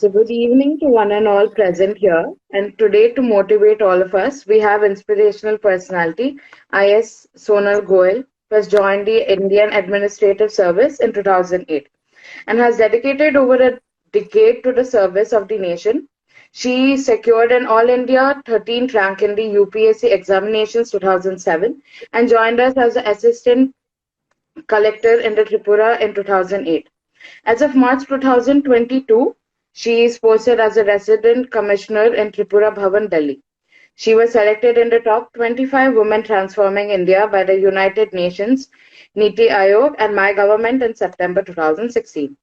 So, good evening to one and all present here. And today, to motivate all of us, we have inspirational personality IS Sonal Goel, who has joined the Indian Administrative Service in 2008 and has dedicated over a decade to the service of the nation. She secured an All India 13th rank in the UPSC examinations 2007 and joined us as an assistant collector in the Tripura in 2008. As of March 2022, she is posted as a resident commissioner in Tripura Bhavan, Delhi. She was selected in the top 25 women transforming India by the United Nations, Niti Aayog, and my government in September 2016.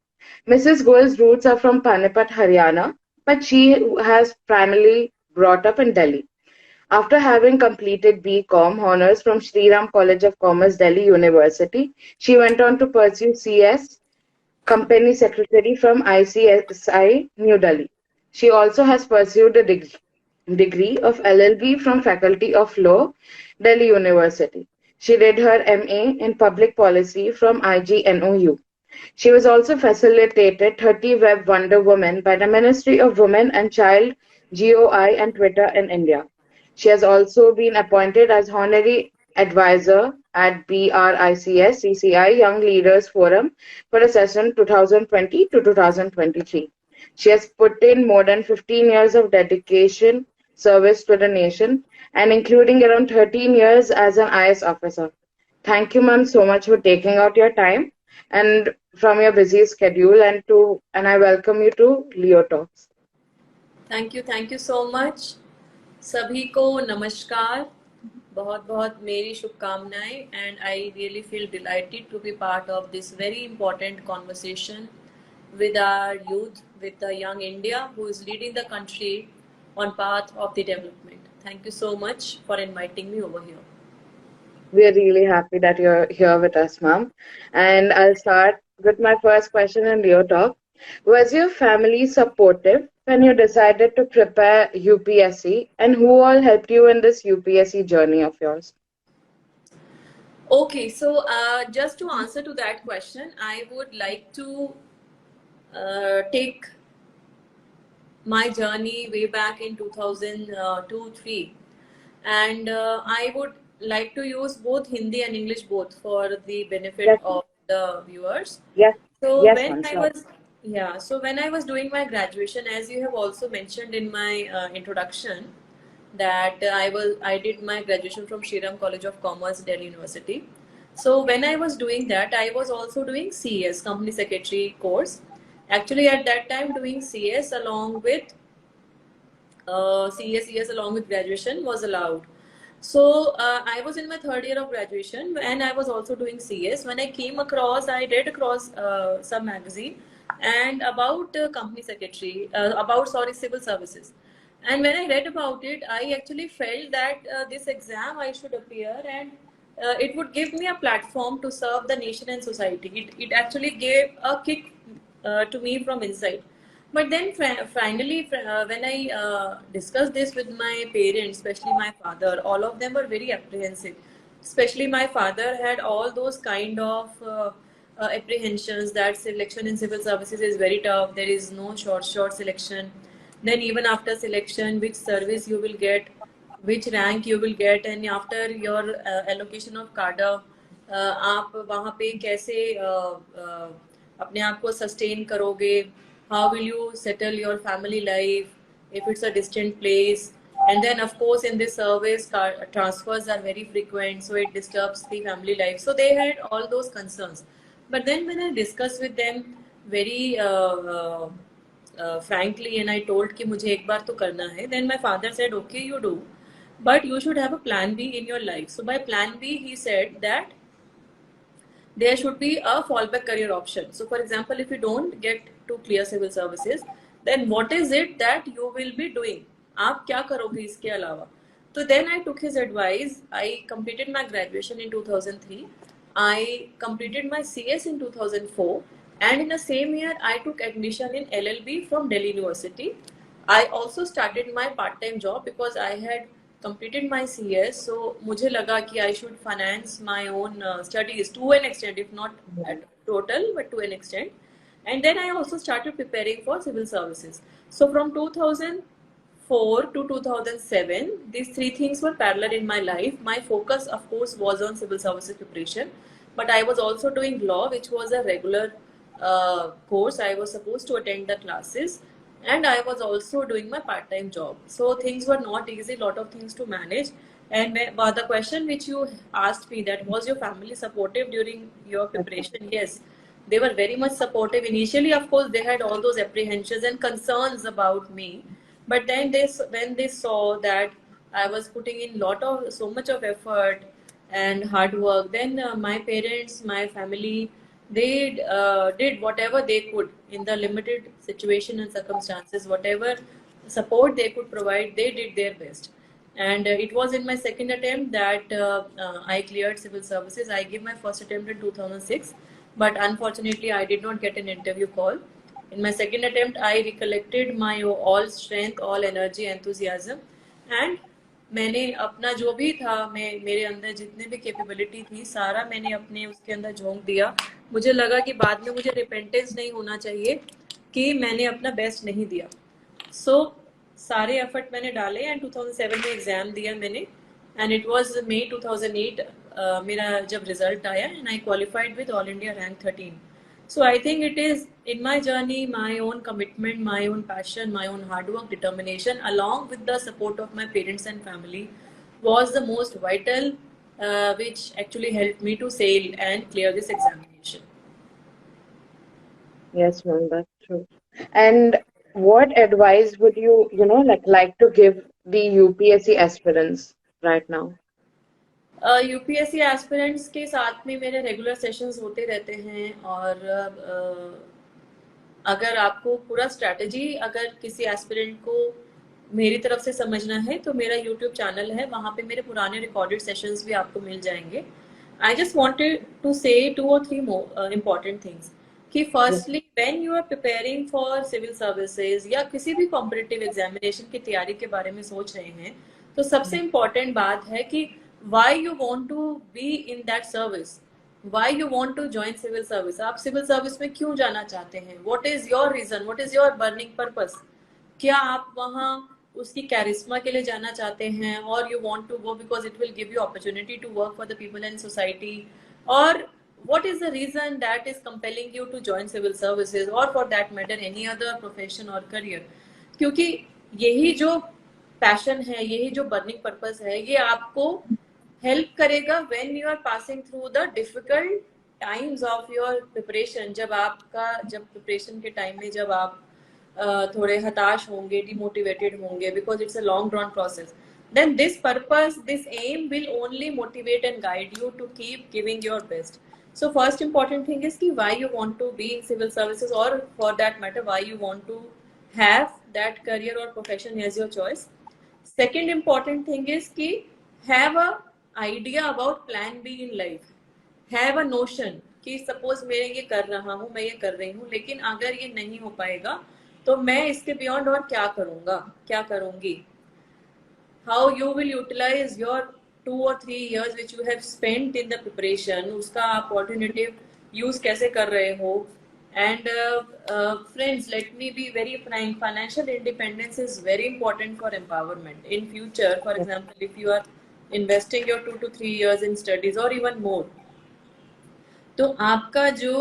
Mrs. Goel's roots are from Panipat, Haryana, but she has primarily brought up in Delhi. After having completed B.Com honors from Sri Ram College of Commerce, Delhi University, she went on to pursue CS Company Secretary from ICSI, New Delhi. She also has pursued a degree of LLB from Faculty of Law, Delhi University. She did her MA in Public Policy from IGNOU. She was also facilitated 30 Web Wonder Women by the Ministry of Women and Child, GOI, and Twitter in India. She has also been appointed as honorary advisor at BRICS CCI Young Leaders Forum for the session 2020 to 2023. She has put in more than 15 years of dedication service to the nation and including around 13 years as an IS officer. Thank you, ma'am, so much for taking out your time and from your busy schedule and I welcome you to Leo Talks. Thank you so much. सभी को नमस्कार, बहुत बहुत मेरी शुभकामनाएं and I really feel delighted to be part of this very important conversation with our youth, with the young India who is leading the country on path of the development. Thank you so much for inviting me over here. We're really happy that you're here with us, ma'am. And I'll start with my first question in Leo Talk. Was your family supportive when you decided to prepare UPSC, and who all helped you in this UPSC journey of yours? Okay, so just to answer to that question, I would like to take my journey way back in 2002-3, and I would like to use both Hindi and English both for the benefit Yes, of the viewers. yes, So yes, when ma'am. I Sure. was so when I was doing my graduation, as you have also mentioned in my introduction, that I did my graduation from Sri Ram College of Commerce, Delhi University. So when I was doing that, I was also doing CS, Company Secretary course. Actually, at that time, doing CS along with CSES along with graduation was allowed. So I was in my third year of graduation and I was also doing CS. When I came across, I read across some magazine and about company secretary, about civil services. And when I read about it, I actually felt that this exam I should appear and it would give me a platform to serve the nation and society. It actually gave a kick to me from inside. But then finally, when I discussed this with my parents, especially my father, all of them were very apprehensive. Especially my father had all those kind of apprehensions that selection in civil services is very tough. There is no short selection. Then even after selection, which service you will get, which rank you will get, and after your allocation of cadre, आप वहाँ पे कैसे अपने आप को sustain करोगे? How will you settle your family life if it's a distant place? And then, of course, in this service, transfers are very frequent, so it disturbs the family life. So they had all those concerns. But then, when I discussed with them very frankly, and I told कि मुझे एक बार तो करना है, then my father said, "Okay, you do, but you should have a plan B in your life." So by plan B, he said that there should be a fallback career option. So for example, if you don't get to clear civil services, then what is it that you will be doing? आप क्या करोगे इसके अलावा? So then I took his advice. I completed my graduation in 2003. I completed my CS in 2004. And in the same year, I took admission in LLB from Delhi University. I also started my part-time job because I had completed my CS, so मुझे लगा कि I should finance my own studies to an extent, if not at total, but to an extent. And then I also started preparing for civil services. So from 2004 to 2007, these three things were parallel in my life. My focus, of course, was on civil services preparation, but I was also doing law, which was a regular course. I was supposed to attend the classes, and I was also doing my part-time job. So things were not easy, lot of things to manage. And the question which you asked me, that was your family supportive during your preparation? Yes, they were very much supportive. Initially, of course, they had all those apprehensions and concerns about me, but then when they saw that I was putting in so much of effort and hard work, then my parents, my family, they did whatever they could in the limited situation and circumstances. Whatever support they could provide, they did their best. And it was in my second attempt that I cleared civil services. I gave my first attempt in 2006, but unfortunately I did not get an interview call. In my second attempt, I recollected my all strength, all energy, enthusiasm, and मैंने अपना जो भी था, मेरे अंदर जितने भी capability थी, सारा मैंने अपने उसके अंदर झोंक दिया. मुझे लगा कि बाद में मुझे रिपेंटेंस नहीं होना चाहिए कि मैंने अपना बेस्ट नहीं दिया. सो सारे एफर्ट मैंने डाले एंड 2007 में एग्जाम दिया मैंने, एंड इट वाज मई 2008 मेरा जब रिजल्ट आया, and I qualified with all India rank 13. So I think it is in my journey, my own commitment, my own passion, my own hard work, determination, along with the support of my parents and family, was the most vital, which actually helped me to sail and clear this examination. Yes, ma'am, that's true. And what advice would you, like to give the UPSC aspirants right now? UPSC aspirants के साथ में मेरे regular sessions होते रहते हैं, और अगर आपको पूरा स्ट्रैटेजी अगर किसी एस्पिरेंट को मेरी तरफ से समझना है, तो मेरा यूट्यूब चैनल है, वहाँ पे मेरे पुराने रिकॉर्डेड सेशंस भी आपको मिल जाएंगे. आई जस्ट वांटेड टू से 2 or 3 more important थिंग्स कि firstly when you are preparing for civil services या किसी भी कॉम्पिटिटिव एग्जामिनेशन की तैयारी के बारे में सोच रहे हैं, तो सबसे इम्पोर्टेंट बात है कि why you want to be in that service, why you want to join civil service. आप सिविल सर्विस में क्यों जाना चाहते हैं? What is your reason, what is your burning purpose? क्या आप वहाँ उसकी कैरिस्मा के लिए जाना चाहते हैं, और you want to go because it will give you opportunity to work for the people in society, और what is the reason that is compelling you to join civil services or for that matter any other profession or career? क्योंकि यही जो passion है, यही जो burning purpose है, ये आपको हेल्प करेगा when you are passing through the difficult times of your preparation. जब प्रिपरेशन के टाइम में जब आप थोड़े हताश होंगे, डिमोटिवेटेड होंगे, because it's a long drawn process, then this purpose, this aim will only motivate and guide you to keep giving your best. So first important thing is ki why you want to be in civil services, or for that matter why you want to have that career or profession as your choice. Second important thing is ki have a idea about plan B in life. Have a notion कि suppose मैं ये कर रहा हूँ, मैं ये कर रही हूँ, लेकिन अगर ये नहीं हो पाएगा तो मैं इसके बियॉन्ड और क्या करूँगा, क्या करूँगी. How you will utilize your 2 or 3 years which you have spent in the preparation, उसका आप alternative use कैसे कर रहे हो. And friends, let me be very frank, financial independence is very important for empowerment in future. For example, if you are investing your 2 to 3 years in studies or even more, तो आपका जो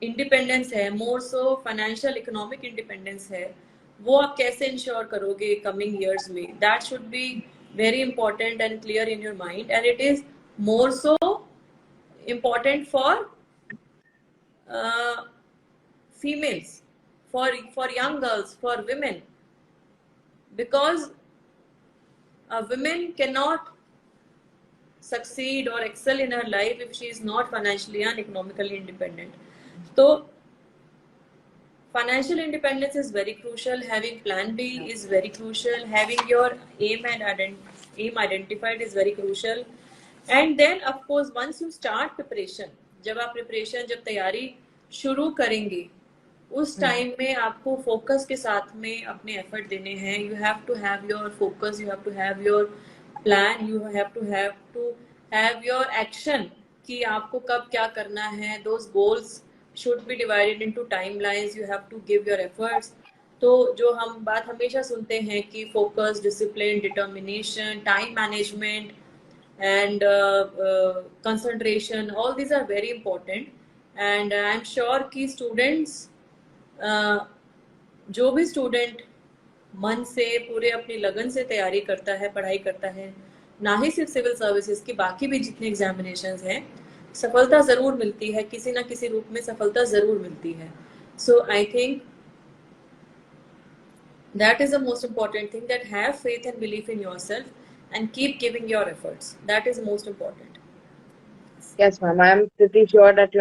independence है, मोर so financial economic independence है, वो आप कैसे ensure करोगे coming years में. That should be very important and clear in your mind, and it is more so important for females, for young girls, for women, because a woman cannot succeed or excel in her life if she is not financially and economically independent. So financial independence is very crucial. Having plan B is very crucial. Having your aim identified is very crucial. And then of course once you start preparation, जब तैयारी शुरू करेंगे, उस time में आपको focus के साथ में अपने एफर्ट देने हैं. You have to have your focus, you have to have your plan, you have to have your action कि आपको कब क्या करना है. Those goals should be divided into timelines. You have to give your efforts. तो जो हम बात हमेशा सुनते हैं कि focus, discipline, determination, time management and concentration, all these are very important. And I'm sure कि students, जो भी स्टूडेंट मन से पूरे अपनी लगन से तैयारी करता है, पढ़ाई करता है, ना ही सिर्फ सिविल सर्विसेज की, बाकी भी जितने एग्जामिनेशंस हैं, सफलता ज़रूर मिलती है, किसी ना किसी रूप में सफलता ज़रूर मिलती है. So I think that is the most important thing, that have faith and belief in yourself and keep giving your efforts. That is most important. Yes, ma'am. I'm pretty sure that,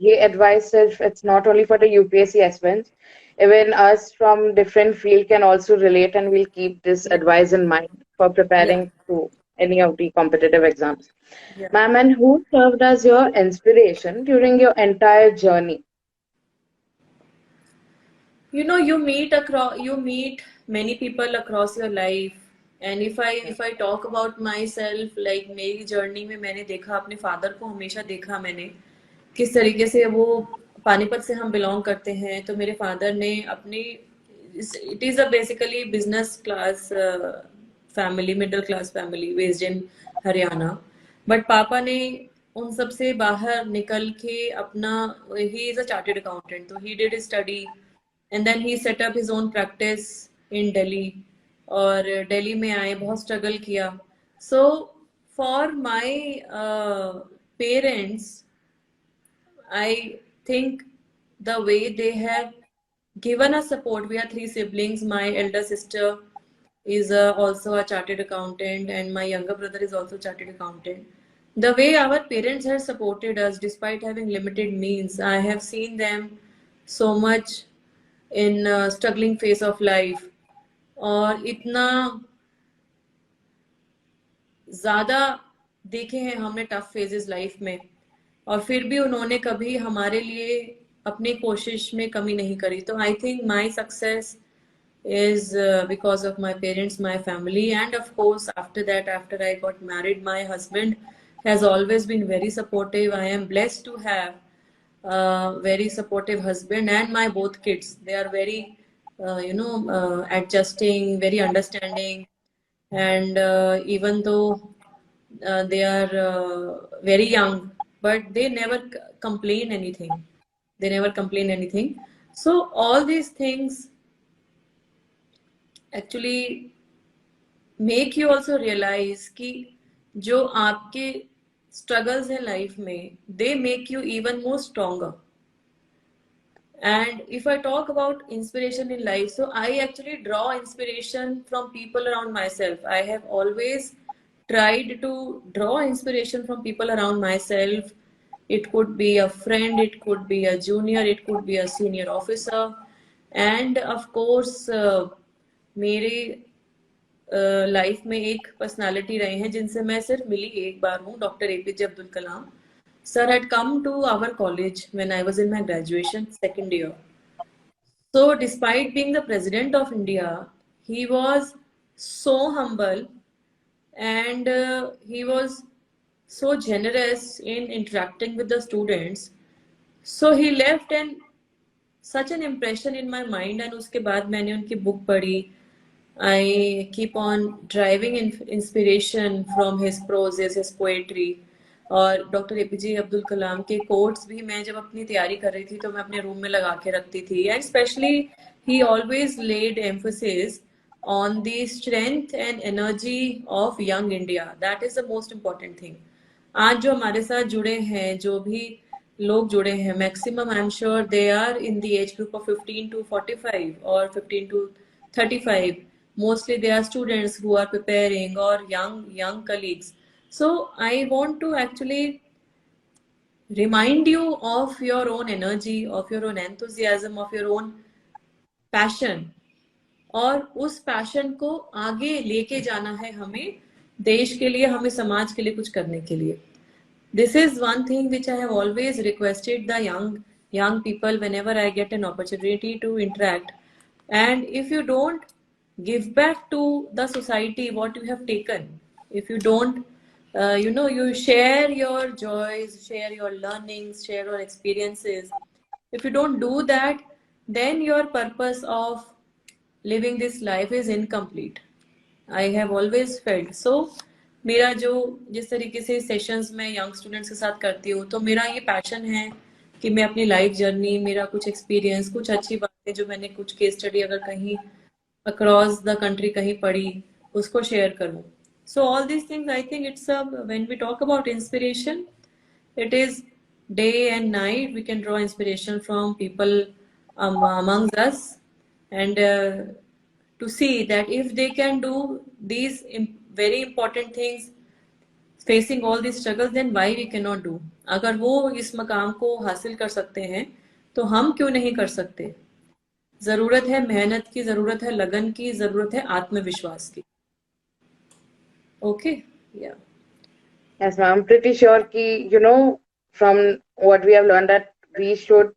ye advice it's not only for the UPSC aspirants. Even us from different field can also relate, and we'll keep this Yeah. advice in mind for Yeah. preparing to any of the competitive exams. Yeah. Ma'am, and who served as your inspiration during your entire journey? You meet many people across your life. And if I talk about myself, like मेरी journey में मैंने देखा अपने father को, हमेशा देखा मैंने किस तरीके से वो, पानीपत से हम बिलोंग करते हैं, तो मेरे फादर ने अपनी, it is a basically business class family, middle class family based in Haryana. But पापा ने उन सब से बाहर निकल के अपना, he is a chartered accountant, तो he did study and then he set up his own practice in Delhi. और दिल्ली में आए, बहुत स्ट्रगल किया. So for my parents, I think the way they have given us support. We are three siblings. My elder sister is also a chartered accountant, and my younger brother is also chartered accountant. The way our parents have supported us despite having limited means, I have seen them so much in struggling phase of life. और इतना ज़्यादा देखे हैं हमने tough phases life में, और फिर भी उन्होंने कभी हमारे लिए अपनी कोशिश में कमी नहीं करी. तो I think my success is because of my parents, my family, and of course after that, after I got married, my husband has always been very supportive. I am blessed to have a very supportive husband, and my both kids, they are very adjusting, very understanding. And even though they are very young, but they never complain anything, they never complain anything. So all these things actually make you also realize कि जो आपके struggles हैं life में, they make you even more stronger. And if I talk about inspiration in life, so I actually draw inspiration from people around myself. I have always tried to draw inspiration from people around myself. It could be a friend, it could be a junior, it could be a senior officer. And of course, मेरे life में एक personality रहे हैं जिनसे मैं सिर्फ मिली एक बार हूँ, doctor APJ Abdul Kalam. Sir had come to our college when I was in my graduation second year. So, despite being the president of India, he was so humble, and he was so generous in interacting with the students. So, he left such an impression in my mind, and उसके बाद मैंने उनकी book पढ़ी. I keep on driving inspiration from his prose, his poetry. और doctor APJ Abdul Kalam के quotes भी मैं जब अपनी तैयारी कर रही थी तो मैं अपने रूम में लगा के रखती थी. And specially he always laid emphasis on the strength and energy of young India. That is the most important thing. आज जो हमारे साथ जुड़े हैं, जो भी लोग जुड़े हैं, maximum I am sure they are in the age group of 15 to 45 or 15 to 35. Mostly they are students who are preparing, or young colleagues. So I want to actually remind you of your own energy, of your own enthusiasm, of your own passion. और उस passion को आगे लेके जाना है हमें, देश के लिए, हमें समाज के लिए कुछ करने के लिए. This is one thing which I have always requested the young people whenever I get an opportunity to interact. And if you don't give back to the society what you have taken, if you don't, you share your joys, share your learnings, share your experiences, If you don't do that, then your purpose of living this life is incomplete. I have always felt so. मेरा जो जिस तरीके से sessions में young students के साथ करती हूँ, तो मेरा ये पैशन है कि मैं अपनी लाइफ जर्नी, मेरा कुछ एक्सपीरियंस, कुछ अच्छी बातें जो मैंने कुछ केस स्टडी अगर कहीं अक्रॉस द कंट्री कहीं पढ़ी, उसको शेयर करूँ. So all these things I think it's when we talk about inspiration, it is day and night. We can draw inspiration from people amongst us, and to see that if they can do these very important things, facing all these struggles, then why we cannot do. अगर वो इस मकाम को हासिल कर सकते हैं, तो हम क्यों नहीं कर सकते. जरूरत है मेहनत की, जरूरत है लगन की, जरूरत है आत्मविश्वास की. ओके, या Yes, ma'am. I'm pretty sure ki, from what we have learned that we should,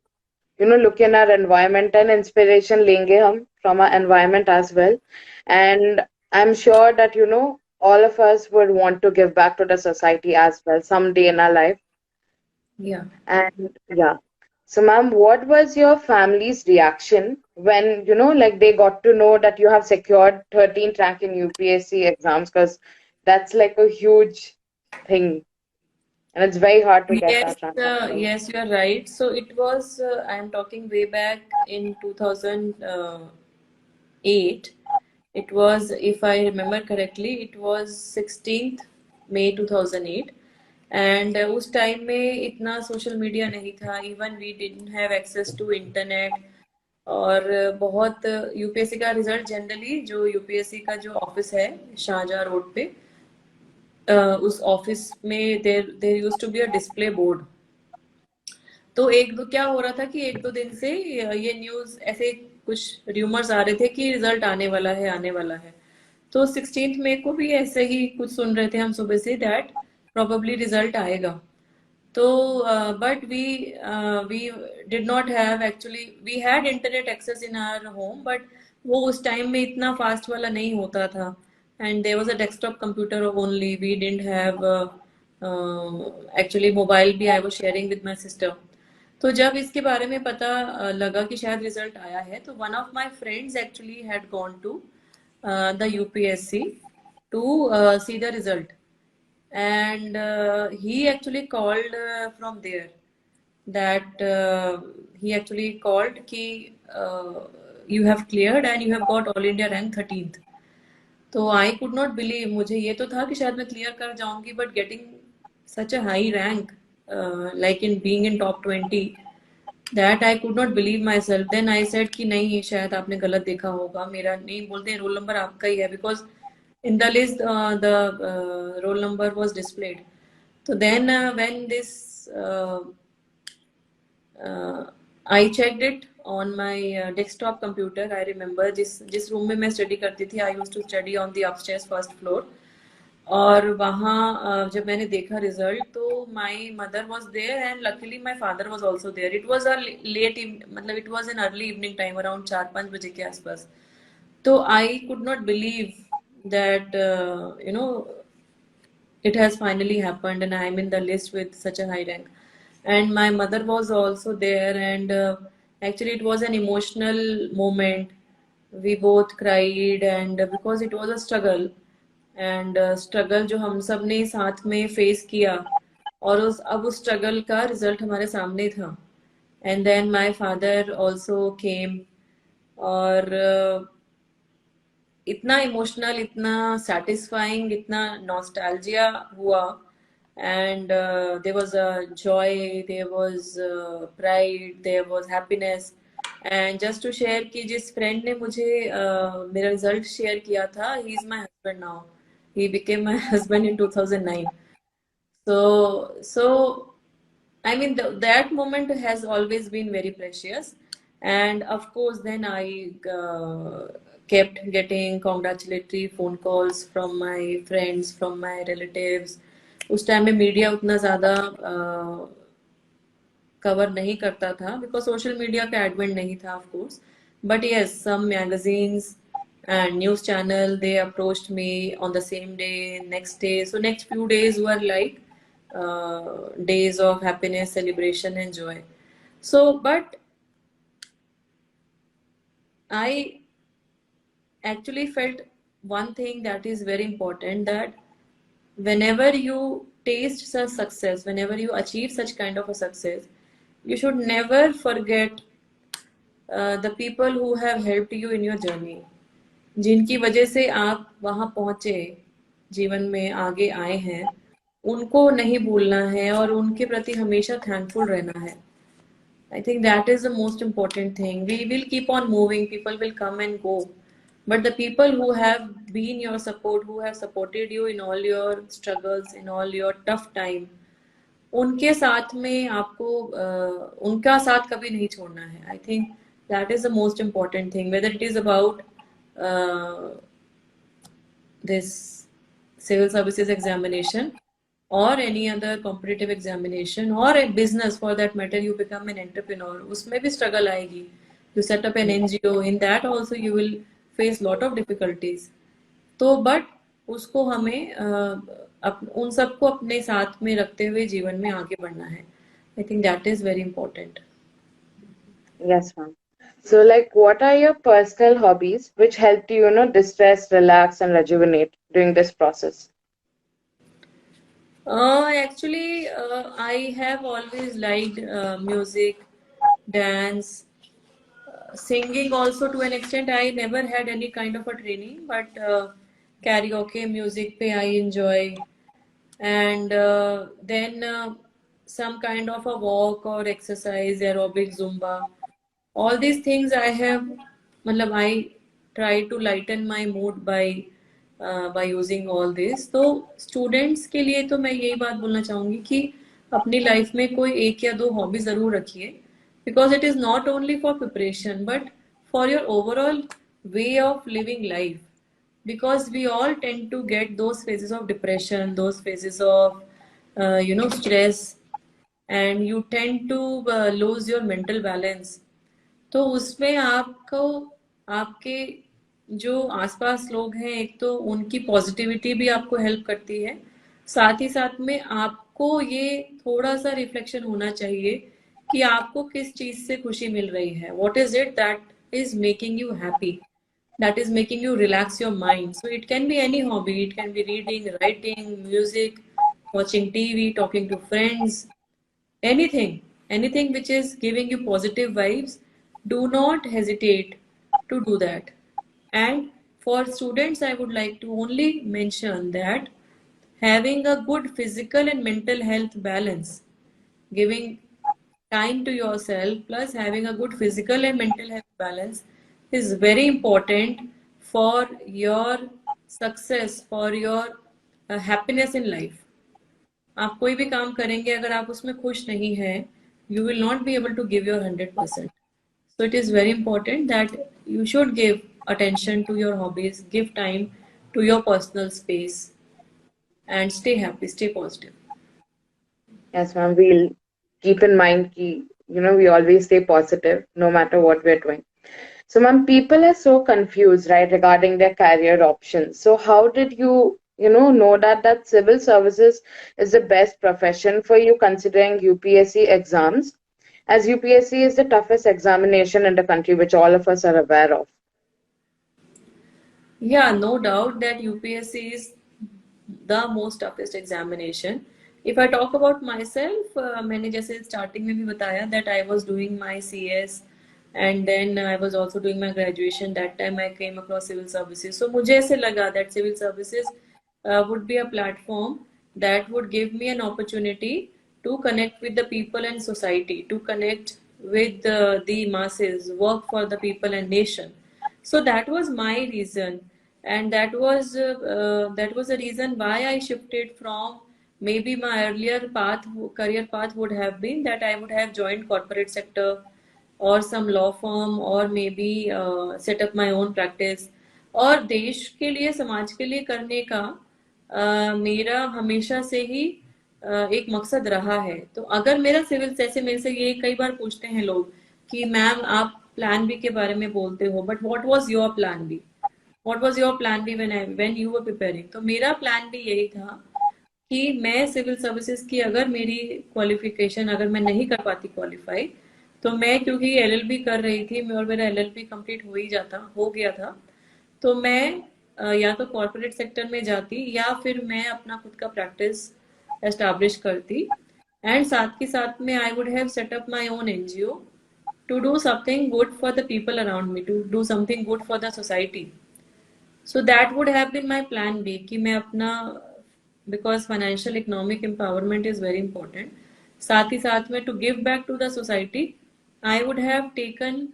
look in our environment and inspiration lenge hum from our environment as well. And I'm sure that, all of us would want to give back to the society as well someday in our life. yeah. And yeah. So, ma'am, what was your family's reaction when, like they got to know that you have secured 13th rank in UPSC exams? Because that's like a huge thing. And it's very hard to get Yes, that rank as well. yes, you are right. So it was, I am talking way back in 2008. It was, if I remember correctly, it was 16th May 2008. And उस time में इतना social media नहीं था. Even we didn't have access to internet. और बहुत UPSC का result generally, जो UPSC का जो ऑफिस है शाहजहाँ रोड पे, उस ऑफिस में there used to be a display board. तो एक दो क्या हो रहा था कि एक दो दिन से ये न्यूज ऐसे कुछ र्यूमर्स आ रहे थे कि रिजल्ट आने वाला है, आने वाला है. तो 16th मई को भी ऐसे ही कुछ सुन रहे थे हम सुबह से दैट प्रोबेबली रिजल्ट आएगा. तो but we did not have, actually we had internet access in our home, but वो उस टाइम में इतना फास्ट वाला नहीं होता था. And there was a desktop computer only. We didn't have actually mobile भी. I was sharing with my sister. तो जब इसके बारे में पता लगा कि शायद रिजल्ट आया है, तो one of my friends actually had gone to the UPSC to see the result. And he actually called from there, that he actually called ki you have cleared and you have got all India rank 13th. तो I could not believe. मुझे ये तो था कि शायद मैं clear कर जाऊंगी, but getting such a high rank, like in being in top 20, that I could not believe myself. Then I said कि नहीं, शायद आपने गलत देखा होगा. मेरा नहीं, बोलते हैं रोल नंबर आपका ही है, because in the list the roll number was displayed. So then when this I checked it on my desktop computer. I remember जिस रूम में मैं स्टडी करती थी, I used to study on the upstairs first floor. और वहाँ जब मैंने देखा रिजल्ट, तो my mother was there and luckily my father was also there. It was a late, मतलब it was an early evening time, around 4-5 बजे के आसपास. तो I could not believe that it has finally happened and I am in the list with such a high rank. And my mother was also there, and actually it was an emotional moment. We both cried, and because it was a struggle, and struggle जो हम सब ने साथ में face किया, और अब उस स्ट्रगल का रिजल्ट हमारे सामने था. And then my father also came. और इतना इमोशनल, इतना सेटिस्फाइंग, इतना नॉस्टैल्जिया हुआ. And there was a joy, there was pride, there was happiness. And just to share कि जिस फ्रेंड ने मुझे मेरा रिजल्ट शेयर किया था, he is my husband now. He became my husband in 2009. So I mean, that moment has always been very precious. And of course, then I kept getting congratulatory phone calls from my friends, from my relatives. उस time में media उतना ज़्यादा cover नहीं करता था, because social media का advent नहीं था, of course. But yes, some magazines and news channel, they approached me on the same day, next day. So next few days were like days of happiness, celebration and joy. So but I actually felt one thing that is very important, that whenever you taste such success, whenever you achieve such kind of a success, you should never forget the people who have helped you in your journey, जिनकी वजह से आप वहां पहुंचे, जीवन में आगे आए हैं, उनको नहीं भूलना है और उनके प्रति हमेशा थैंकफुल रहना है. I think that is the most important thing. We will keep on moving, people will come and go. But the people who have been your support, who have supported you in all your struggles, in all your tough time, उनके साथ में आपको उनका साथ कभी नहीं छोड़ना है. I think that is the most important thing. Whether it is about this civil services examination or any other competitive examination or a business for that matter, you become an entrepreneur, उसमें भी struggle आएगी. You set up an NGO, in that also you will face lot of difficulties. तो but उसको हमें उन सबको अपने साथ में रखते हुए जीवन में आगे बढ़ना है. I think that is very important. Yes, ma'am. So, like, what are your personal hobbies which helped you, distress, relax, and rejuvenate during this process? Actually, I have always liked music, dance, singing also to an extent. I never had any kind of a training, but karaoke music pe I enjoy. And then some kind of a walk or exercise, aerobic, Zumba. All these things I have, मतलब I try to lighten my mood by using all this. तो students के लिए तो मैं यही बात बोलना चाहूँगी कि अपनी life में कोई एक या दो hobby ज़रूर रखिए, because it is not only for preparation but for your overall way of living life. Because we all tend to get those phases of depression, those phases of stress, and you tend to lose your mental balance. तो उसमें आपको आपके जो आसपास लोग हैं, एक तो उनकी पॉजिटिविटी भी आपको हेल्प करती है, साथ ही साथ में आपको ये थोड़ा सा रिफ्लेक्शन होना चाहिए कि आपको किस चीज से खुशी मिल रही है. What is it that is making you happy, that is making you relax your mind. So it can be any hobby. It can be reading, writing, music, watching TV, talking to friends, anything which is giving you positive vibes. Do not hesitate to do that. And for students, I would like to only mention that having a good physical and mental health balance, giving time to yourself plus having a good physical and mental health balance is very important for your success, for your happiness in life. आप कोई भी काम करेंगे, अगर आप उसमें खुश नहीं हैं, you will not be able to give your 100%. So it is very important that you should give attention to your hobbies, give time to your personal space, and stay happy, stay positive. Yes, ma'am. We'll keep in mind ki, we always stay positive no matter what we're doing. So, ma'am, people are so confused, right, regarding their career options. So, how did you, know that civil services is the best profession for you considering UPSC exams, as UPSC is the toughest examination in the country, which all of us are aware of. Yeah, no doubt that UPSC is the most toughest examination. If I talk about myself, मैंने जैसे starting में भी बताया that I was doing my CS and then I was also doing my graduation. That time I came across civil services. So मुझे ऐसे लगा that civil services would be a platform that would give me an opportunity to connect with the people and society, to connect with the masses, work for the people and nation. So that was my reason, and that was the reason why I shifted from, maybe my earlier path, career path would have been that I would have joined corporate sector or some law firm or maybe set up my own practice. और देश के लिए, समाज के लिए करने का मेरा हमेशा से ही एक मकसद रहा है. तो अगर मेरा सिविल, जैसे मेरे से ये कई बार पूछते हैं लोग कि मैम आप प्लान बी के बारे में बोलते हो, but what was your plan B, what was your plan B when you were preparing. तो मेरा प्लान बी यही था कि मैं सिविल सर्विसेज की, अगर मेरी क्वालिफिकेशन, अगर मैं नहीं कर पाती क्वालिफाई, तो मैं क्योंकि एलएलबी कर रही थी मैं, और मेरा एलएलबी कंप्लीट हो गया था, तो मैं या तो कॉर्पोरेट सेक्टर में जाती या फिर मैं अपना खुद का प्रैक्टिस एस्टैब्लिश करती। एंड साथ के साथ में I would have set up my own NGO to do something good for the people around me, to do something good for the society. So that would have been my plan B कि मैं अपना, because financial economic empowerment is very important, साथ ही साथ में to give back to the society I would have taken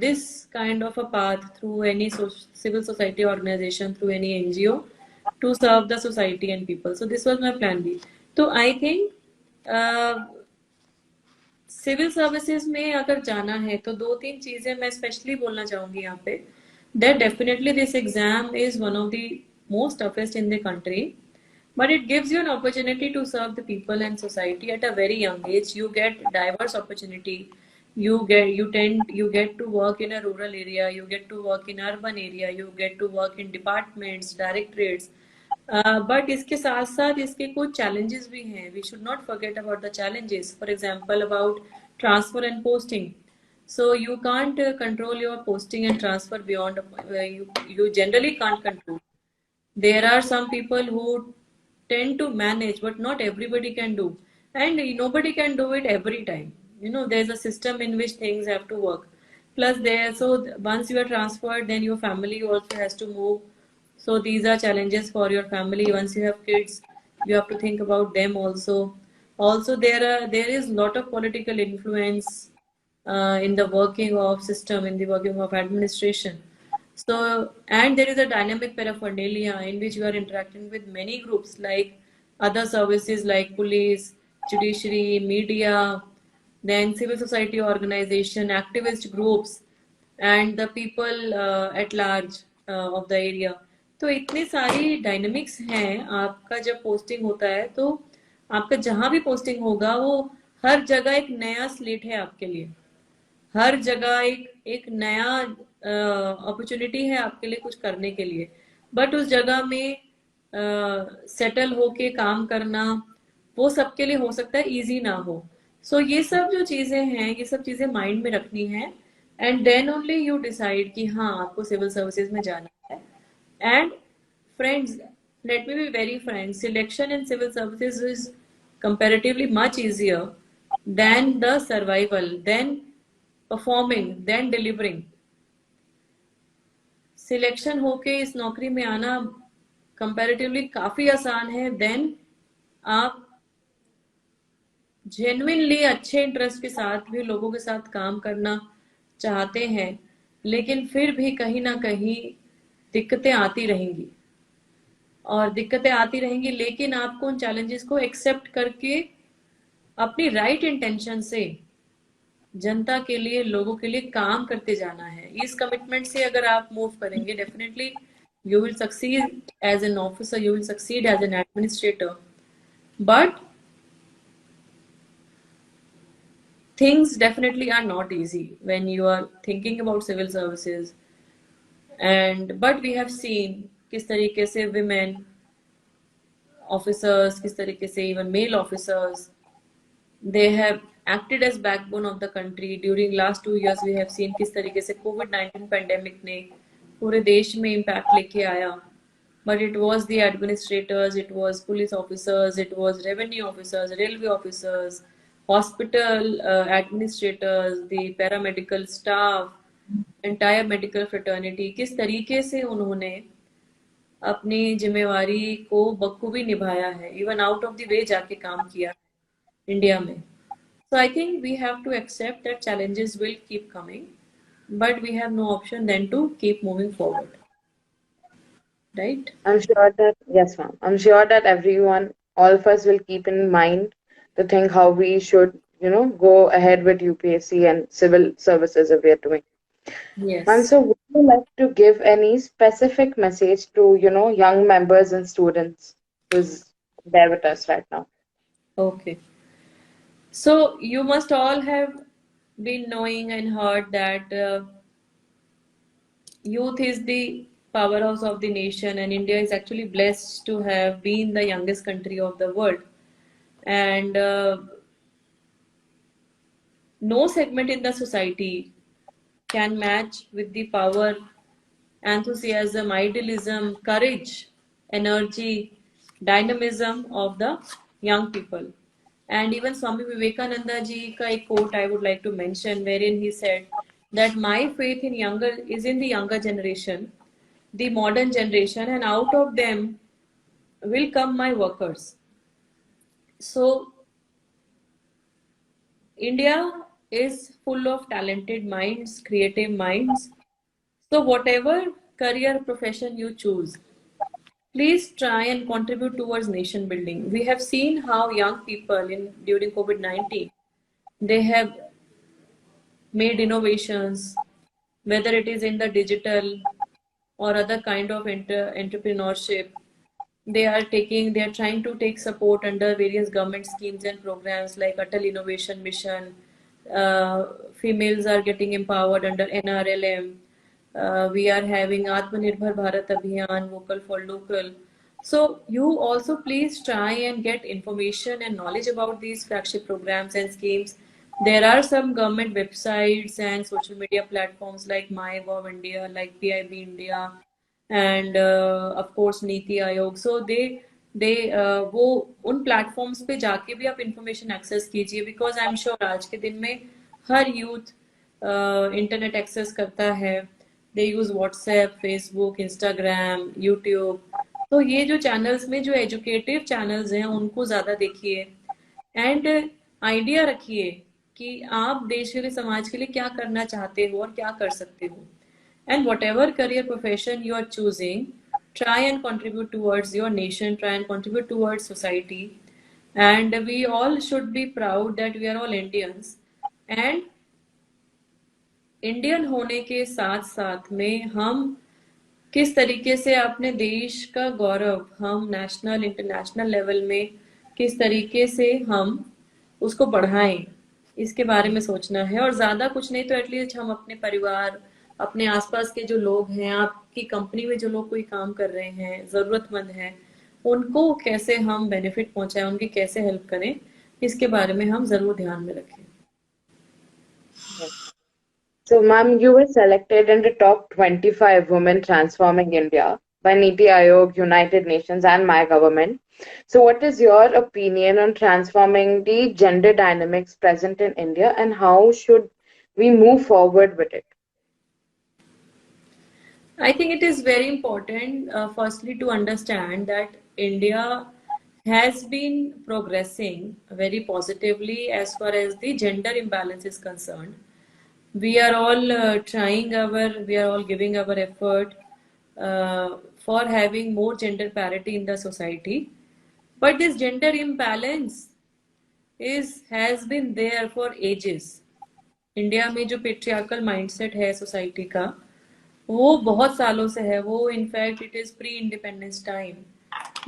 this kind of a path through any civil society organization, through any NGO, to serve the society and people. So this was my plan B. So I think civil services में अगर जाना है तो दो तीन चीजें मैं specially बोलना चाहूंगी यहाँ पे, that definitely this exam is one of the most toughest in the country, but it gives you an opportunity to serve the people and society at a very young age. You get diverse opportunity. You get to work in a rural area, you get to work in urban area, you get to work in departments, directorates. But इसके साथ साथ इसके कुछ challenges भी हैं. We should not forget about the challenges. For example, about transfer and posting. So you can't control your posting and transfer beyond. You generally can't control. There are some people who tend to manage, but not everybody can do, and nobody can do it every time. There's a system in which things have to work. Plus there, so once you are transferred, then your family also has to move. So these are challenges for your family. Once you have kids, you have to think about them also. Also there is lot of political influence in the working of system, in the working of administration. So, and there is a dynamic paraphernalia in which you are interacting with many groups like other services like police, judiciary, media, then civil society organization, activist groups, and the people at large of the area. तो इतनी सारी dynamics हैं, आपका जब posting होता है तो आपका जहां भी पोस्टिंग होगा वो हर जगह एक नया स्लेट है आपके लिए, हर जगह एक एक नया अपॉर्चुनिटी है आपके लिए कुछ करने के लिए। बट उस जगह में सेटल होके काम करना वो सबके लिए हो सकता है इजी ना हो। सो ये सब जो चीजें हैं, ये सब चीजें माइंड में रखनी है, and then only you decide कि हाँ आपको सिविल सर्विसेज में जाना है। And friends, let me be very frank, selection in civil services is comparatively much easier than the survival, than performing, than delivering. Selection होके इस नौकरी में आना कंपैरेटिवली काफी आसान है, देन आप जेन्युइनली अच्छे इंटरेस्ट के साथ भी लोगों के साथ काम करना चाहते हैं, लेकिन फिर भी कहीं ना कहीं दिक्कतें आती रहेंगी, और दिक्कतें आती रहेंगी, लेकिन आपको उन चैलेंजेस को एक्सेप्ट करके अपनी राइट इंटेंशन से जनता के लिए, लोगों के लिए काम करते जाना है। इस कमिटमेंट से अगर आप मूव करेंगे, definitely you will succeed as an officer, you will succeed as an administrator. But things definitely are not easy when you are thinking about civil services. And but we have seen किस तरीके से women officers, किस तरीके से even male officers, they have acted as backbone of the country. During last 2 years we have seen किस तरीके से COVID-19 pandemic ने पूरे देश में impact लेके आया, but it was the administrators, it was police officers, it was revenue officers, railway officers, hospital administrators, the paramedical staff, entire medical fraternity, किस तरीके से उन्होंने अपनी जिम्मेवारी को बखूबी निभाया है, even out of the way जाके काम किया है इंडिया में। So I think we have to accept that challenges will keep coming, but we have no option than to keep moving forward. Right? I'm sure that, yes, ma'am. I'm sure that everyone, all of us will keep in mind to think how we should, go ahead with UPSC and civil services if we are doing. Ma'am, Yes. so would you like to give any specific message to, young members and students who's there with us right now? Okay. So you must all have been knowing and heard that youth is the powerhouse of the nation, and India is actually blessed to have been the youngest country of the world. And no segment in the society can match with the power, enthusiasm, idealism, courage, energy, dynamism of the young people. And even Swami Vivekananda ji ka ek quote I would like to mention, wherein he said that my faith in younger is in the younger generation, the modern generation, and out of them will come my workers. So India is full of talented minds, creative minds. So whatever career profession you choose, please try and contribute towards nation building. We have seen how young people in during COVID-19, they have made innovations, whether it is in the digital or other kind of entrepreneurship. They are trying to take support under various government schemes and programs like Atal Innovation Mission. Females are getting empowered under NRLM. We are having Atmanirbhar Bharat Abhiyan, Vocal for Local. So you also please try and get information and knowledge about these flagship programs and schemes. There are some government websites and social media platforms like MyGov India, like PIB India, and of course NITI Aayog. So they वो उन platforms पे जाके भी आप information access कीजिए, because I am sure आज के दिन में हर यूथ इंटरनेट एक्सेस करता है. They use WhatsApp, Facebook, Instagram, YouTube. तो ये जो चैनल्स में जो एजुकेटिव चैनल्स हैं उनको ज़्यादा देखिए एंड आइडिया रखिए कि आप देश के लिए, समाज के लिए क्या करना चाहते हो और क्या कर सकते हो. And whatever career profession you are choosing, try and contribute towards your nation, try and contribute towards society. And we all should be proud that we are all Indians. And Indian होने के साथ साथ में हम किस तरीके से अपने देश का गौरव हम नेशनल इंटरनेशनल लेवल में किस तरीके से हम उसको बढ़ाएं, इसके बारे में सोचना है. और ज़्यादा कुछ नहीं तो एटलीस्ट हम अपने परिवार, अपने आसपास के जो लोग हैं, आपकी कंपनी में जो लोग कोई काम कर रहे हैं, ज़रूरतमंद हैं, उनको कैसे हम बेनिफिट पहुंचाएं, उनकी कैसे हेल्प करें, इसके बारे में हम ज़रूर ध्यान में रखें. So, ma'am, you were selected in the top 25 women transforming India by NITI Aayog, United Nations, and my government. So, what is your opinion on transforming the gender dynamics present in India, and how should we move forward with it? I think it is very important, firstly, to understand that India has been progressing very positively as far as the gender imbalance is concerned. We are all we are all giving our effort for having more gender parity in the society. But this gender imbalance has been there for ages. India में जो patriarchal mindset है society का, वो बहुत सालों से है. वो in fact it is pre independence time.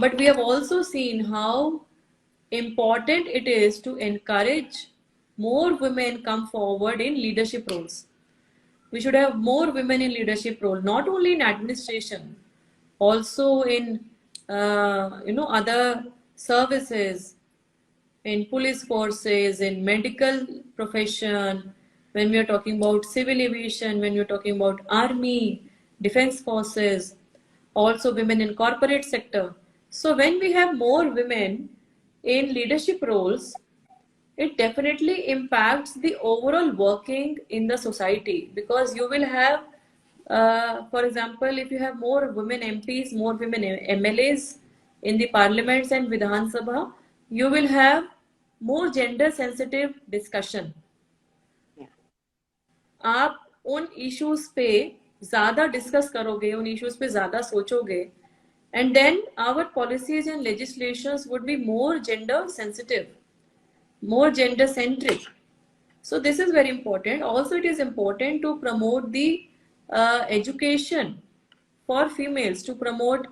But we have also seen how important it is to encourage more women come forward in leadership roles. We should have more women in leadership role, not only in administration, also in other services, in police forces, in medical profession, when we are talking about civil aviation, when we are talking about army, defense forces, also women in corporate sector. So when we have more women in leadership roles, it definitely impacts the overall working in the society, because you will have, for example, if you have more women MPs, more women MLAs in the parliaments and Vidhan Sabha, you will have more gender sensitive discussion. आप उन issues पे ज्यादा discuss करोगे, उन issues पे ज्यादा सोचोगे, and then our policies and legislations would be more gender sensitive, more gender centric. So this is very important. Also, it is important to promote the education for females, to promote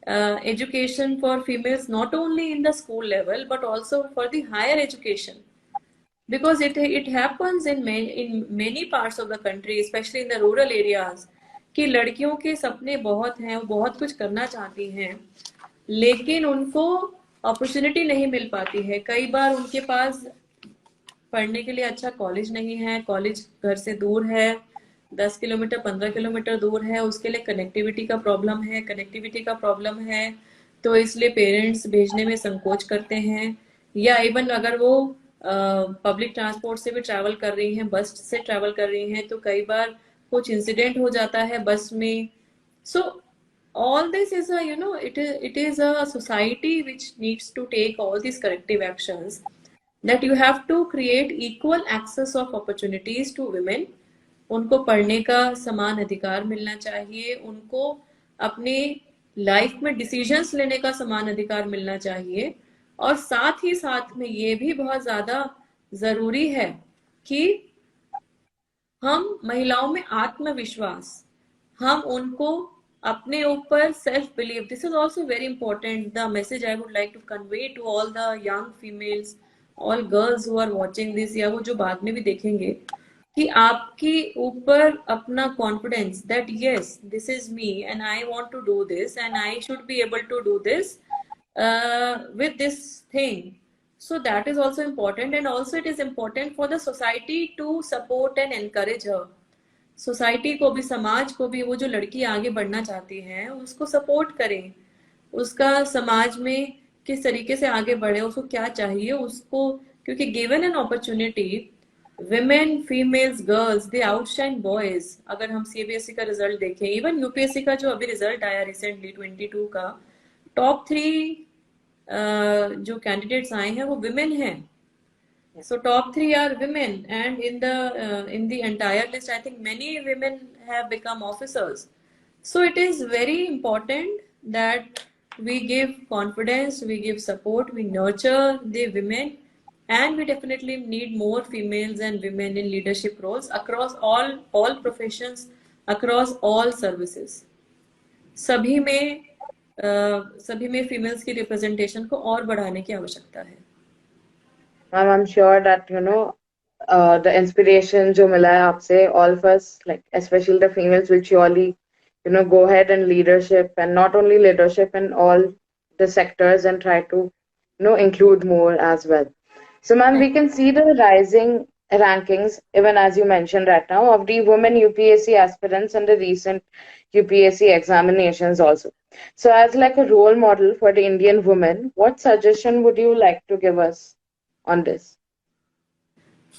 education for females not only in the school level but also for the higher education, because it happens in many parts of the country, especially in the rural areas, कि लड़कियों के सपने बहुत हैं, वो बहुत कुछ करना चाहती हैं, लेकिन उनको अपॉर्चुनिटी नहीं मिल पाती है. कई बार उनके पास पढ़ने के लिए अच्छा कॉलेज नहीं है, कॉलेज घर से दूर है, 10 किलोमीटर 15 किलोमीटर दूर है, उसके लिए कनेक्टिविटी का प्रॉब्लम है, तो इसलिए पेरेंट्स भेजने में संकोच करते हैं। या इवन अगर वो पब्लिक ट्रांसपोर्ट से भी ट्रैवल कर रही हैं, बस से ट्रैवल कर रही हैं, तो कई बार कुछ इंसिडेंट हो जाता है बस में। So all this is a, it is a society which needs to take all these corrective actions, that you have to create equal access of opportunities to women. उनको पढ़ने का समान अधिकार मिलना चाहिए, उनको अपने लाइफ में डिसीजंस लेने का समान अधिकार मिलना चाहिए, और साथ ही साथ में ये भी बहुत ज्यादा जरूरी है कि हम महिलाओं में आत्मविश्वास, हम उनको अपने ऊपर self believe, this is also very important, the message I would like to convey to all the young females, all girls who are watching this, या वो जो बाद में भी देखेंगे, कि आपके ऊपर अपना confidence, that yes this is me and I want to do this and I should be able to do this with this thing. So that is also important, and also it is important for the society to support and encourage her. Society को भी, समाज को भी, वो जो लड़की आगे बढ़ना चाहती है उसको सपोर्ट करें, उसका समाज में किस तरीके से आगे बढ़े, उसको क्या चाहिए उसको, क्योंकि given an opportunity, women, females, girls, they outshine boys. अगर हम सीबीएसई का रिजल्ट देखें, इवन यूपीएससी का जो अभी रिजल्ट आया रिसेंटली 22 का, टॉप 3 जो कैंडिडेट्स आए हैं वो विमेन हैं. So top 3 are women, and in the entire list, I think many women have become officers. So it is very important that we give confidence, we give support, we nurture the women, and we definitely need more females and women in leadership roles across all professions, across all services. सभी में females की representation को और बढ़ाने की आवश्यकता है. Ma'am, I'm sure that the inspiration जो मिला है आपसे, all of us, like especially the females, will surely go ahead and leadership, and not only leadership in all the sectors, and try to include more as well. So ma'am, we can see the rising rankings, even as you mentioned right now, of the women UPSC aspirants and the recent UPSC examinations also. So as like a role model for the Indian women, what suggestion would you like to give us on this?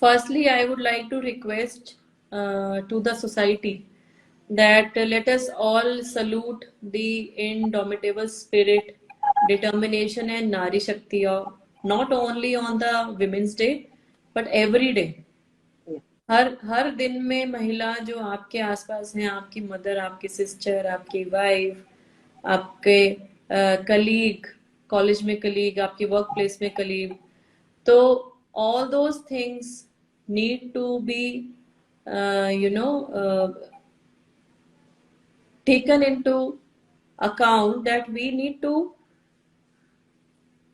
Firstly, I would like to request to the society that let us all salute the indomitable spirit, determination, and Nari Shakti, not only on the Women's Day, but every day. हर दिन में महिला जो आपके आसपास हैं, आपकी mother, आपकी sister, आपकी वाइफ, आपके कलीग, कॉलेज में कलीग, आपकी वर्क प्लेस में कलीग, तो all those things need to be taken into account, that we need to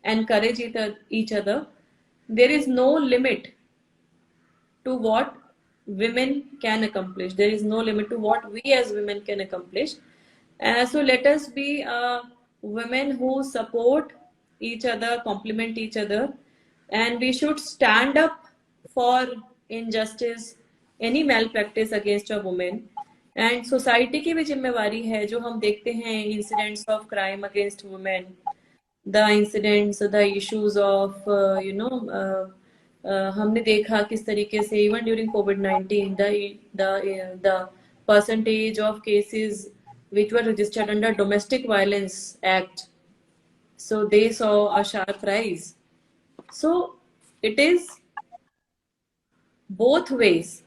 encourage each other. There is no limit to what women can accomplish. There is no limit to what we as women can accomplish. So let us be women who support each other, complement each other, and we should stand up for injustice, any malpractice against a woman. And society की भी जिम्मेवारी है, जो हम देखते हैं incidents of crime against women, the incidents, the issues of हमने देखा किस तरीके से even during COVID-19 the percentage of cases which were registered under Domestic Violence Act, so they saw a sharp rise. So it is both ways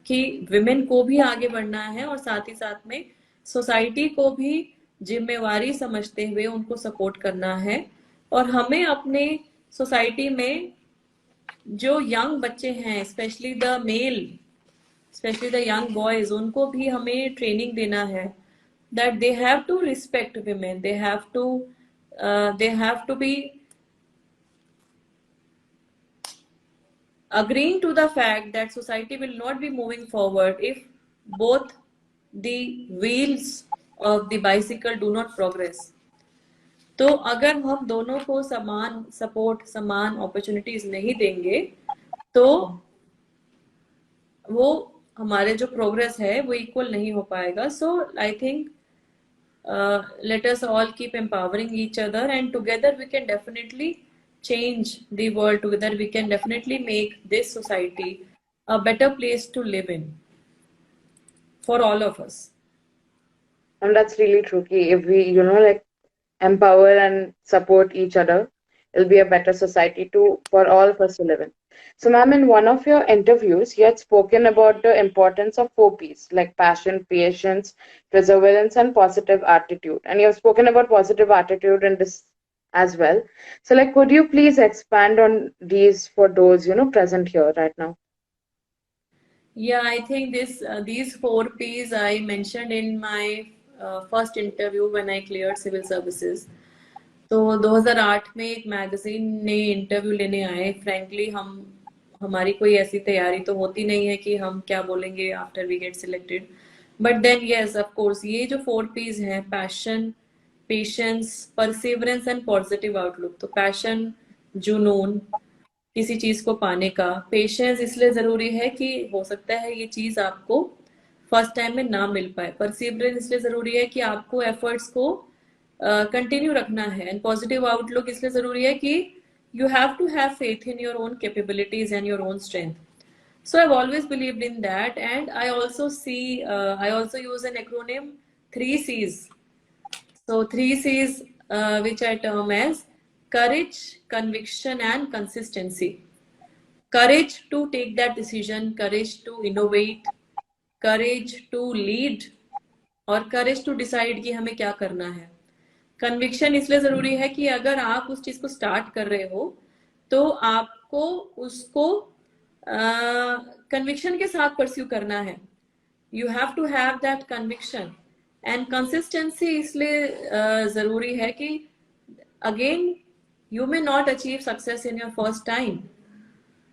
कि women को भी आगे बढ़ना है, और साथ ही साथ में सोसाइटी को भी जिम्मेवारी समझते हुए उनको सपोर्ट करना है. और हमें अपने सोसाइटी में जो यंग बच्चे हैं, स्पेशली द यंग बॉयज, उनको भी हमें ट्रेनिंग देना है that they have to respect women, they have to be agreeing to the fact that society will not be moving forward if both the wheels of the bicycle do not progress. तो अगर हम दोनों को समान support, समान opportunities नहीं देंगे, तो वो हमारे जो प्रोग्रेस है वो इक्वल नहीं हो पाएगा. So I think let us all keep empowering each other, and together we can definitely change the world. Together we can definitely make this society a better place to live in for all of us. And that's really true. Ki if we, like empower and support each other, it'll be a better society to for all of us to live in. So, ma'am, in one of your interviews, you had spoken about the importance of 4 Ps like passion, patience, perseverance, and positive attitude. And you have spoken about positive attitude in this as well. So, like, could you please expand on these for those present here right now? Yeah, I think these 4 Ps I mentioned in my first interview when I cleared civil services. तो 2008 में एक magazine ने interview लेने आए. Frankly हमारी कोई ऐसी तैयारी तो होती नहीं है कि हम क्या बोलेंगे after we get selected. But then yes, of course, ये जो 4 Ps हैं, passion, patience, perseverance and positive outlook. तो पैशन, जुनून किसी चीज को पाने का. पेशेंस इसलिए जरूरी है कि हो सकता है ये चीज आपको फर्स्ट टाइम में ना मिल पाए. परसिवरेंस इसलिए जरूरी है कि आपको एफर्ट्स को कंटिन्यू रखना है. एंड पॉजिटिव आउटलुक इसलिए जरूरी है कि you have to have faith in your own capabilities and your own strength. So I've always believed in that, and I also use an acronym 3 C's. So 3 C's, which I term as courage, conviction, and consistency. Courage to take that decision, courage to innovate, courage to lead, और courage to decide कि हमें क्या करना है. Conviction इसलिए जरूरी है कि अगर आप उस चीज को स्टार्ट कर रहे हो तो आपको उसको कन्विक्शन के साथ परस्यू करना है. You have to have that conviction. And consistency इसलिए जरूरी है कि again you may not achieve success in your first time,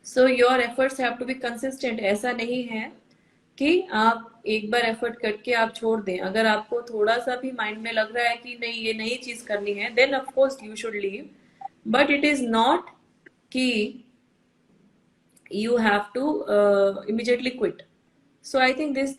so your efforts have to be consistent. ऐसा नहीं है कि आप एक बार एफर्ट करके आप छोड़ दें. अगर आपको थोड़ा सा भी माइंड में लग रहा है कि नहीं ये नई चीज करनी है, then of course you should leave. But it is not कि you have to immediately quit. So I think these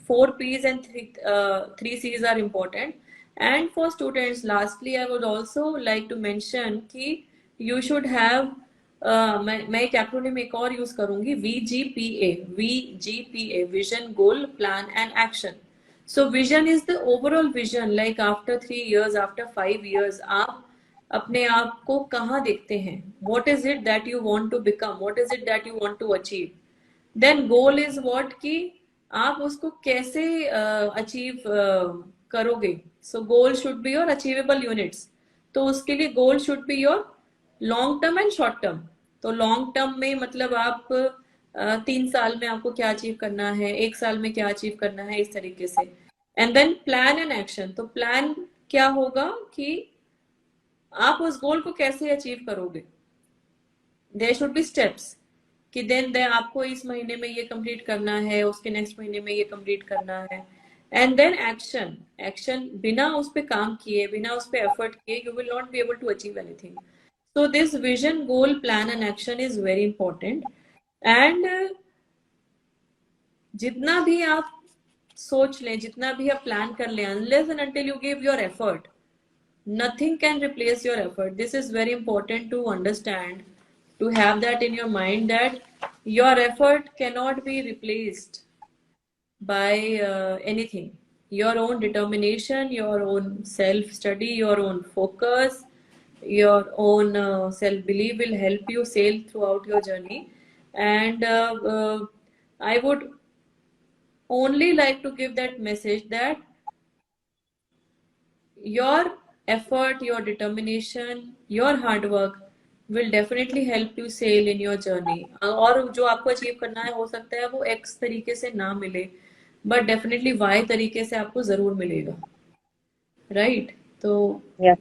4 Ps and 3 Cs are important. And for students, lastly, I would also like to mention कि you should have मैं एक acronym एक और use करूंगी, VGPA, vision, goal, plan and action. So vision is the overall vision, like after 3 years, after 5 years, आप अपने आप को कहाँ देखते हैं. What is it that you want to become, what is it that you want to achieve. Then goal is what, कि आप उसको कैसे अचीव करोगे. So goal should be your achievable units. तो उसके लिए goal should be your long term and short term. तो long term में मतलब आप 3 साल में आपको क्या अचीव करना है, 1 साल में क्या अचीव करना है, इस तरीके से. And then plan and action. तो प्लान क्या होगा कि आप उस गोल को कैसे अचीव करोगे. देयर शुड बी स्टेप्स कि देन आपको इस महीने में ये कंप्लीट करना है, उसके नेक्स्ट महीने में ये कंप्लीट करना है. एंड देन एक्शन बिना उस पे काम किए, बिना उस पे एफर्ट किए, you will not be able to achieve anything. So this vision, goal, plan and action is very important. And जितना भी आप सोच लें, जितना भी आप प्लान कर लें, unless and until you give your effort, nothing can replace your effort. This is very important to understand, to have that in your mind, that your effort cannot be replaced by anything. Your own determination, your own self study, your own focus, your own self belief will help you sail throughout your journey. And I would only like to give that message that your effort, your determination, your hard work will definitely help you sail in your journey. और जो आपको achieve करना है, हो सकता है वो X तरीके से ना मिले, बट डेफिनेटली Y तरीके से आपको जरूर मिलेगा. राइट? तो Yeah.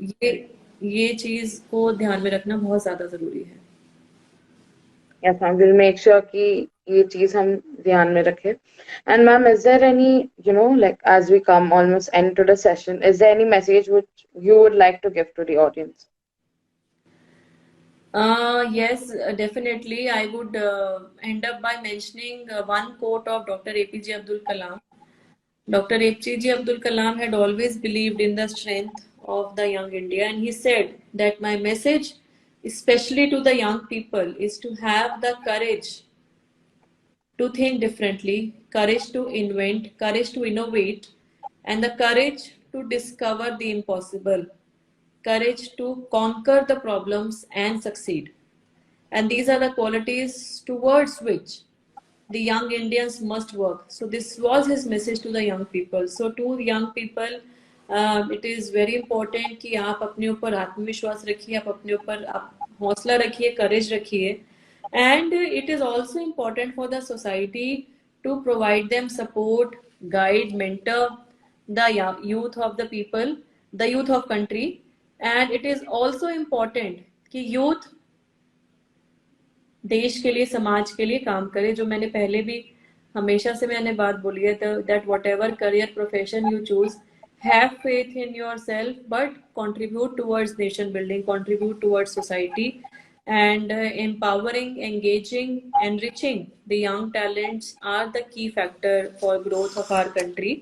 ये चीज को ध्यान में रखना बहुत ज्यादा जरूरी है. Yes, ma'am. We'll make sure कि ये चीज हम ध्यान में रखें. And ma'am, is there any, like as we come almost end to the session, is there any message which you would like to give to the audience? Yes, definitely. I would end up by mentioning one quote of Dr. APJ Abdul Kalam. Dr. APJ Abdul Kalam had always believed in the strength of the young India, and he said that my message, especially to the young people, is to have the courage to think differently, courage to invent, courage to innovate, and the courage to discover the impossible, courage to conquer the problems and succeed. And these are the qualities towards which the young Indians must work. So this was his message to the young people. So to young people, it is very important कि आप अपने ऊपर आत्मविश्वास रखिए, आप अपने ऊपर आप हौसला रखिए, courage रखिए, and it is also important for the society to provide them support, guide, mentor the youth of the people, the youth of country, and it is also important कि youth देश के लिए समाज के लिए काम करे जो मैंने पहले भी हमेशा से मैंने बात बोली है that what ever career profession you choose have faith in your self but contribute towards nation building contribute towards society and empowering engaging enriching the young talents are the key factor for growth of our country.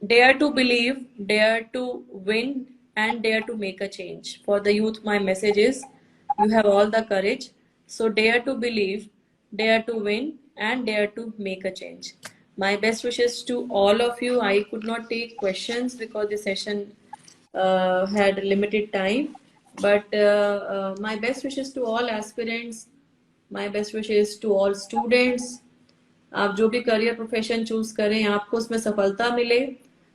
Dare to believe, dare to win, and dare to make a change. For the youth, my message is you have all the courage. So dare to believe, dare to win, and dare to make a change. My best wishes to all of you. I could not take questions because the session had limited time. But my best wishes to all aspirants, my best wishes to all students. आप जो भी career profession choose करें आपको उसमें सफलता मिले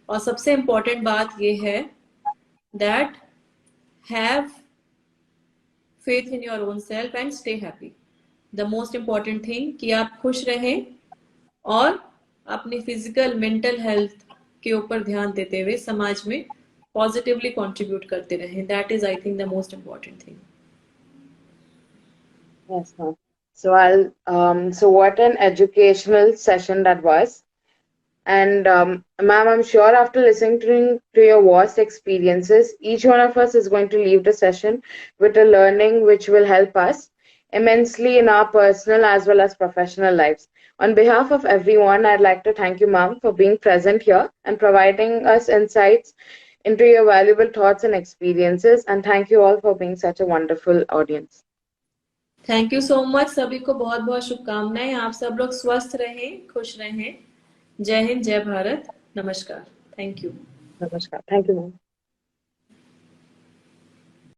और सबसे इम्पोर्टेंट बात ये है that have faith in your own self and stay happy. The most important thing कि आप खुश रहें और अपनी फिजिकल मेंटल हेल्थ के ऊपर ध्यान देते हुए समाज में पॉजिटिवली कंट्रीब्यूट करते रहें. That is I think the most important thing. Yes, ma'am. So what an educational session that was. And ma'am, I'm sure after listening to your vast experiences, each one of us is going to leave the session with a learning which will help us immensely in our personal as well as professional lives. On behalf of everyone, I'd like to thank you, ma'am, for being present here and providing us insights into your valuable thoughts and experiences. And thank you all for being such a wonderful audience. Thank you so much. सभी को बहुत बहुत शुभकामनाएं. आप सब लोग स्वस्थ रहें, खुश रहें. जय हिंद, जय भारत. नमस्कार. Thank you. Namaskar. Thank you, ma'am.